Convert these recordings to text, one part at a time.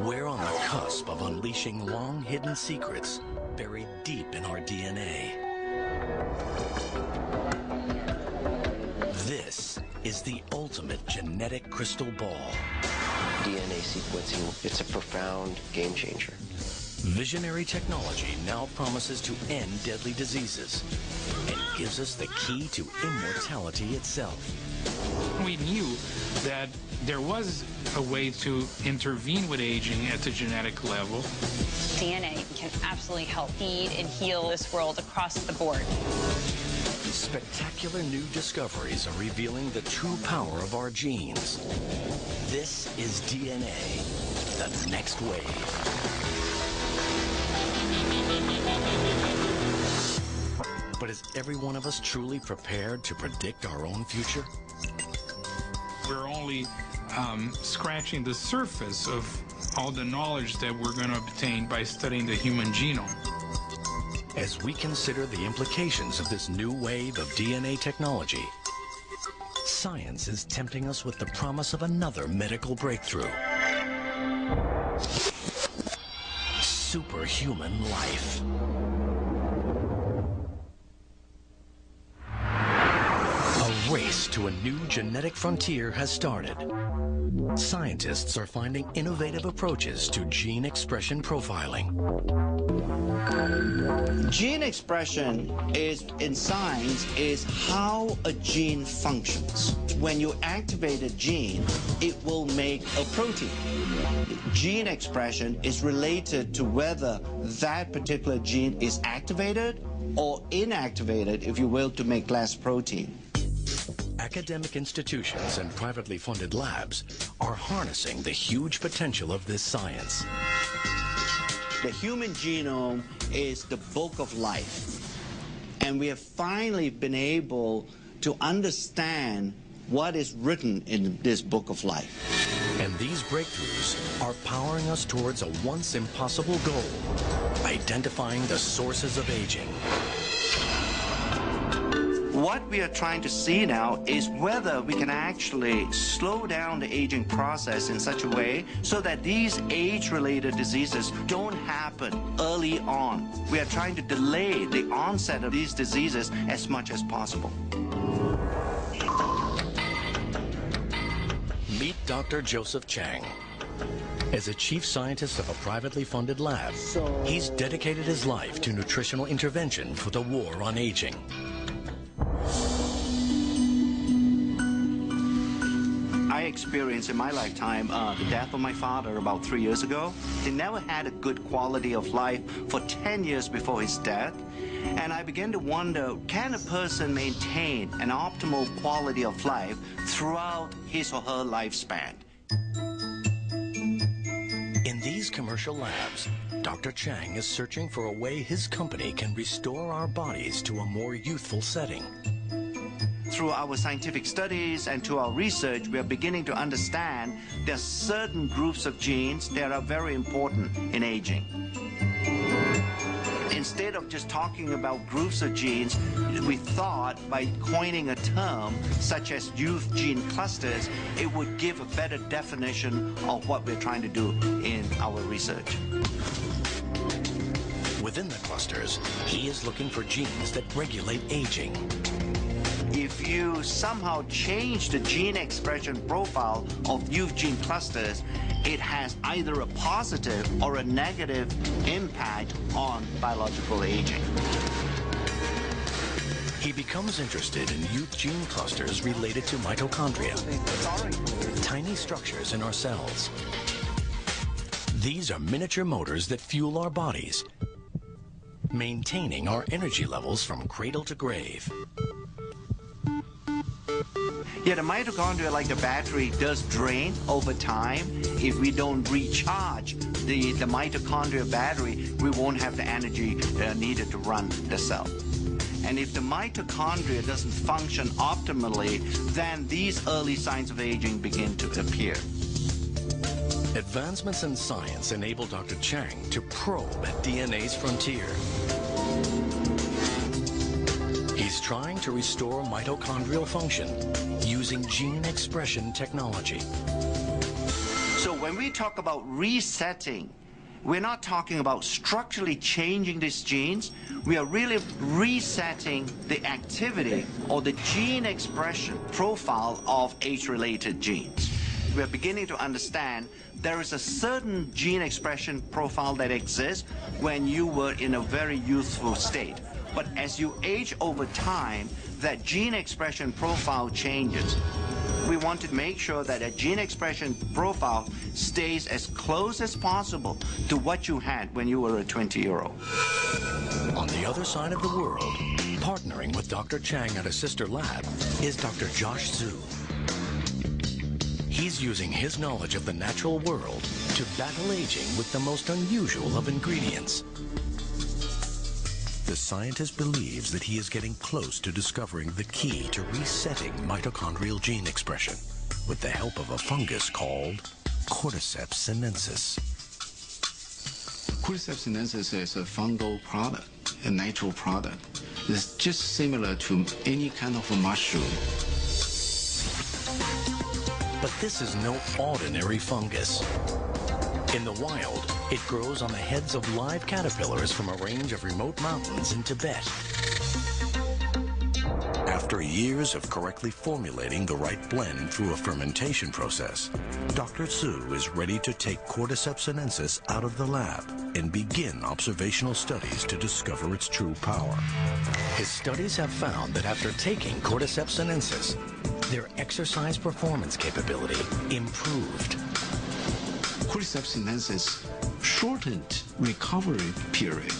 We're on the cusp of unleashing long-hidden secrets buried deep in our DNA. This is the ultimate genetic crystal ball. DNA sequencing, it's a profound game changer. Visionary technology now promises to end deadly diseases and gives us the key to immortality itself. We knew that there was a way to intervene with aging at the genetic level. DNA can absolutely help feed and heal this world across the board. Spectacular new discoveries are revealing the true power of our genes. This is DNA, the next wave. But is every one of us truly prepared to predict our own future? We're only scratching the surface of all the knowledge that we're going to obtain by studying the human genome. As we consider the implications of this new wave of DNA technology, science is tempting us with the promise of another medical breakthrough. Superhuman life. A race to a new genetic frontier has started. Scientists are finding innovative approaches to gene expression profiling. Gene expression in science is how a gene functions. When you activate a gene, it will make a protein. Gene expression is related to whether that particular gene is activated or inactivated, if you will, to make less protein. Academic institutions and privately funded labs are harnessing the huge potential of this science. The human genome is the book of life, and we have finally been able to understand what is written in this book of life. And these breakthroughs are powering us towards a once impossible goal: identifying the sources of aging. What we are trying to see now is whether we can actually slow down the aging process in such a way so that these age-related diseases don't happen early on. We are trying to delay the onset of these diseases as much as possible. Meet Dr. Joseph Chang. As a chief scientist of a privately funded lab, he's dedicated his life to nutritional intervention for the war on aging. I experienced in my lifetime the death of my father about 3 years ago. He never had a good quality of life for 10 years before his death. And I began to wonder, can a person maintain an optimal quality of life throughout his or her lifespan? In these commercial labs, Dr. Chang is searching for a way his company can restore our bodies to a more youthful setting. Through our scientific studies and to our research, we are beginning to understand there are certain groups of genes that are very important in aging. Instead of just talking about groups of genes, we thought by coining a term such as youth gene clusters, it would give a better definition of what we're trying to do in our research. Within the clusters, he is looking for genes that regulate aging. If you somehow change the gene expression profile of youth gene clusters, it has either a positive or a negative impact on biological aging. He becomes interested in youth gene clusters related to mitochondria, tiny structures in our cells. These are miniature motors that fuel our bodies, maintaining our energy levels from cradle to grave. Yeah, the mitochondria, like the battery, does drain over time. If we don't recharge the mitochondria battery, we won't have the energy needed to run the cell. And if the mitochondria doesn't function optimally, then these early signs of aging begin to appear. Advancements in science enable Dr. Chang to probe at DNA's frontier. He's trying to restore mitochondrial function using gene expression technology. So when we talk about resetting, we're not talking about structurally changing these genes. We are really resetting the activity or the gene expression profile of age-related genes. We're beginning to understand there is a certain gene expression profile that exists when you were in a very youthful state. But as you age over time, that gene expression profile changes. We want to make sure that a gene expression profile stays as close as possible to what you had when you were a 20-year-old. On the other side of the world, partnering with Dr. Chang at a sister lab, is Dr. Josh Zhu. He's using his knowledge of the natural world to battle aging with the most unusual of ingredients. The scientist believes that he is getting close to discovering the key to resetting mitochondrial gene expression with the help of a fungus called Cordyceps sinensis. Cordyceps sinensis is a fungal product, a natural product. It's just similar to any kind of a mushroom. But this is no ordinary fungus. In the wild, it grows on the heads of live caterpillars from a range of remote mountains in Tibet. After years of correctly formulating the right blend through a fermentation process, Dr. Zhu is ready to take Cordyceps sinensis out of the lab and begin observational studies to discover its true power. His studies have found that after taking Cordyceps sinensis, their exercise performance capability improved. Cordyceps sinensis shortened recovery period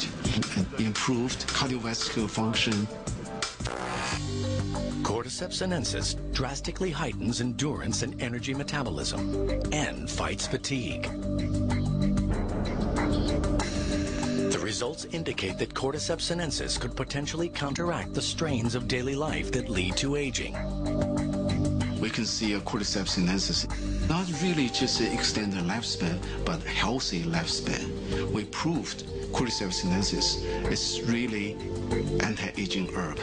and improved cardiovascular function. Cordyceps sinensis drastically heightens endurance and energy metabolism and fights fatigue. The results indicate that Cordyceps sinensis could potentially counteract the strains of daily life that lead to aging. We can see a Cordyceps sinensis not really just extend the lifespan, but healthy lifespan. We proved Cordyceps sinensis is really anti-aging herb.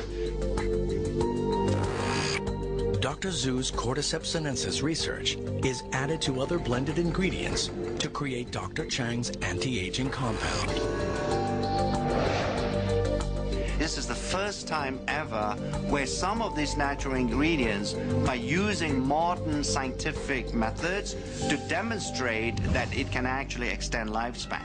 Dr. Zhu's Cordyceps sinensis research is added to other blended ingredients to create Dr. Chang's anti-aging compound. This is the first time ever where some of these natural ingredients, by using modern scientific methods, to demonstrate that it can actually extend lifespan.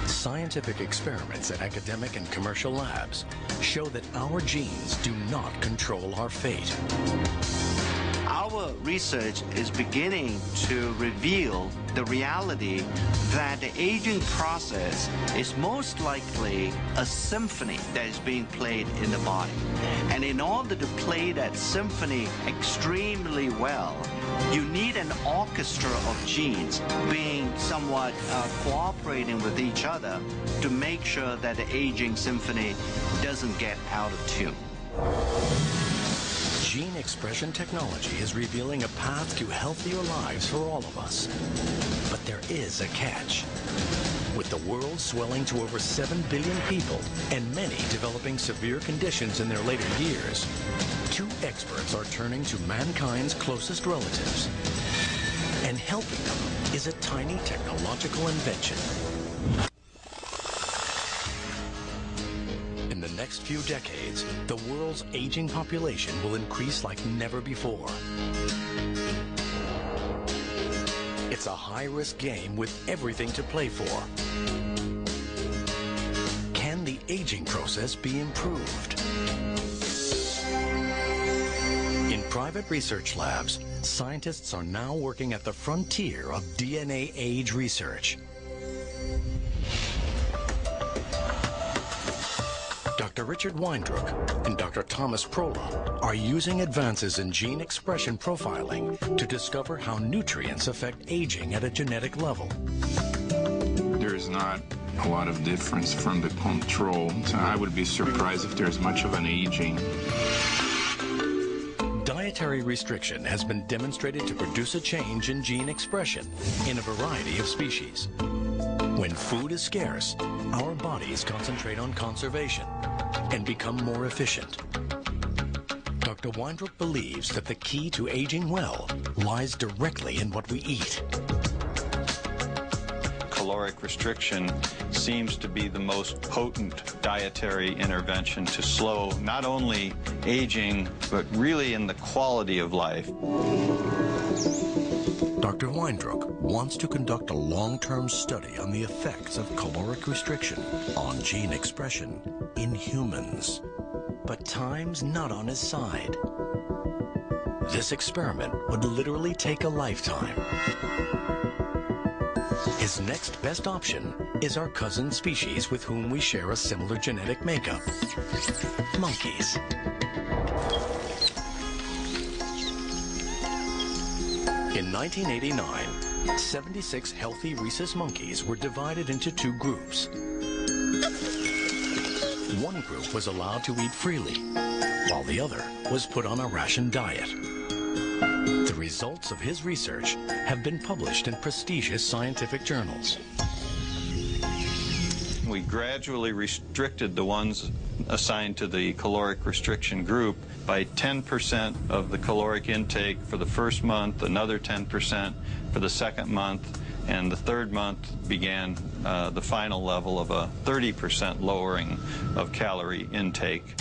Scientific experiments at academic and commercial labs show that our genes do not control our fate. Our research is beginning to reveal the reality that the aging process is most likely a symphony that is being played in the body. And in order to play that symphony extremely well, you need an orchestra of genes being somewhat cooperating with each other to make sure that the aging symphony doesn't get out of tune. Gene expression technology is revealing a path to healthier lives for all of us. But there is a catch. With the world swelling to over 7 billion people and many developing severe conditions in their later years, 2 experts are turning to mankind's closest relatives. And helping them is a tiny technological invention. In the next few decades, the world's aging population will increase like never before. It's a high-risk game with everything to play for. Can the aging process be improved? In private research labs, scientists are now working at the frontier of DNA age research. Dr. Richard Weindruck and Dr. Thomas Prola are using advances in gene expression profiling to discover how nutrients affect aging at a genetic level. There is not a lot of difference from the control, so I would be surprised if there's much of an aging. Dietary restriction has been demonstrated to produce a change in gene expression in a variety of species. When food is scarce, our bodies concentrate on conservation and become more efficient. Dr. Dr. Weindruck believes that the key to aging well lies directly in what we eat. Caloric restriction seems to be the most potent dietary intervention to slow not only aging, but really in the quality of life. Dr. Weindruck wants to conduct a long-term study on the effects of caloric restriction on gene expression in humans. But time's not on his side. This experiment would literally take a lifetime. His next best option is our cousin species with whom we share a similar genetic makeup, monkeys. In 1989, 76 healthy rhesus monkeys were divided into two groups. One group was allowed to eat freely, while the other was put on a ration diet. The results of his research have been published in prestigious scientific journals. We gradually restricted the ones assigned to the caloric restriction group by 10% of the caloric intake for the first month, another 10% for the second month, and the third month began the final level of a 30% lowering of calorie intake.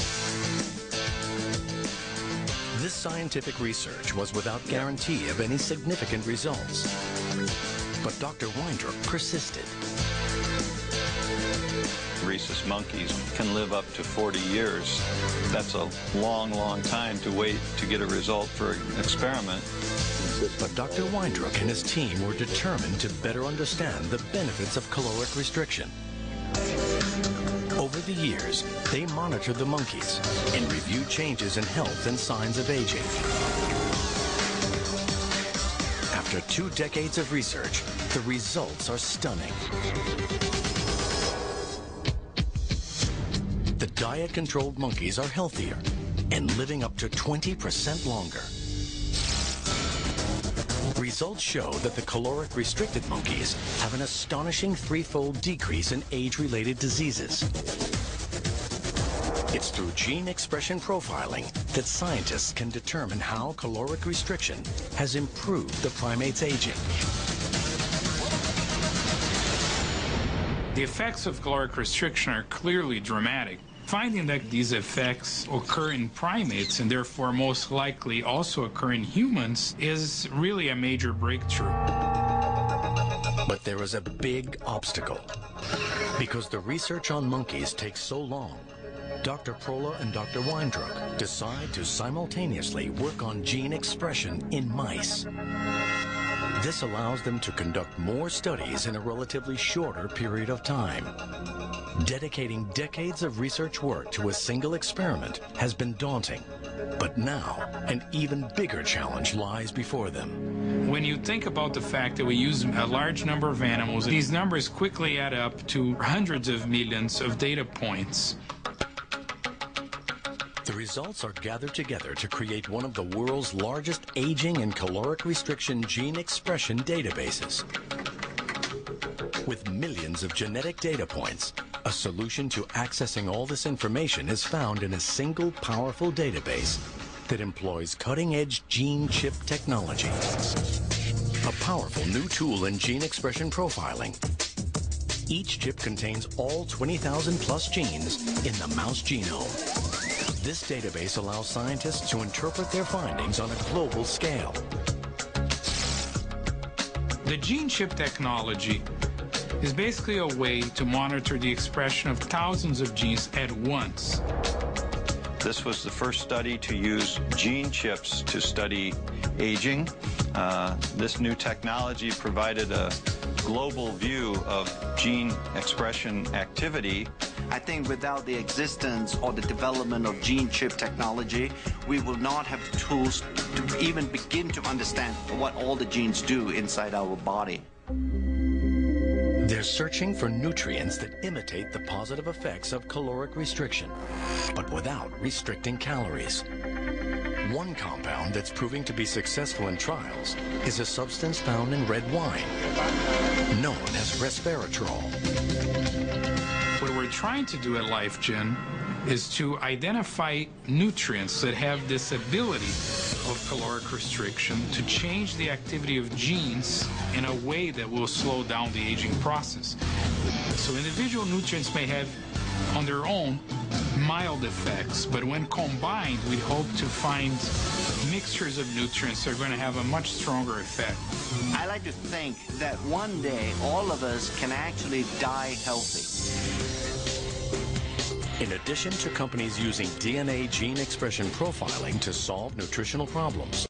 This scientific research was without guarantee of any significant results. But Dr. Weindruck persisted. Rhesus monkeys can live up to 40 years. That's a long, long time to wait to get a result for an experiment. But Dr. Weindruck and his team were determined to better understand the benefits of caloric restriction. Over the years, they monitored the monkeys and reviewed changes in health and signs of aging. After 2 decades of research, the results are stunning. The diet-controlled monkeys are healthier and living up to 20% longer. Results show that the caloric-restricted monkeys have an astonishing 3-fold decrease in age-related diseases. It's through gene expression profiling that scientists can determine how caloric restriction has improved the primate's aging. The effects of caloric restriction are clearly dramatic. Finding that these effects occur in primates and therefore most likely also occur in humans is really a major breakthrough. But there is a big obstacle. Because the research on monkeys takes so long, Dr. Prola and Dr. Weindruck decide to simultaneously work on gene expression in mice. This allows them to conduct more studies in a relatively shorter period of time. Dedicating decades of research work to a single experiment has been daunting, but now an even bigger challenge lies before them. When you think about the fact that we use a large number of animals, these numbers quickly add up to hundreds of millions of data points. The results are gathered together to create one of the world's largest aging and caloric restriction gene expression databases. With millions of genetic data points, a solution to accessing all this information is found in a single powerful database that employs cutting-edge gene chip technology. A powerful new tool in gene expression profiling. Each chip contains all 20,000 plus genes in the mouse genome. This database allows scientists to interpret their findings on a global scale. The gene chip technology is basically a way to monitor the expression of thousands of genes at once. This was the first study to use gene chips to study aging. This new technology provided a global view of gene expression activity. I think without the existence or the development of gene chip technology, we will not have the tools to even begin to understand what all the genes do inside our body. They're searching for nutrients that imitate the positive effects of caloric restriction, but without restricting calories. One compound that's proving to be successful in trials is a substance found in red wine, known as resveratrol. What we're trying to do at LifeGen is to identify nutrients that have this ability of caloric restriction to change the activity of genes in a way that will slow down the aging process. So individual nutrients may have on their own mild effects, but when combined, we hope to find mixtures of nutrients that are going to have a much stronger effect. I like to think that one day all of us can actually die healthy. In addition to companies using DNA gene expression profiling to solve nutritional problems,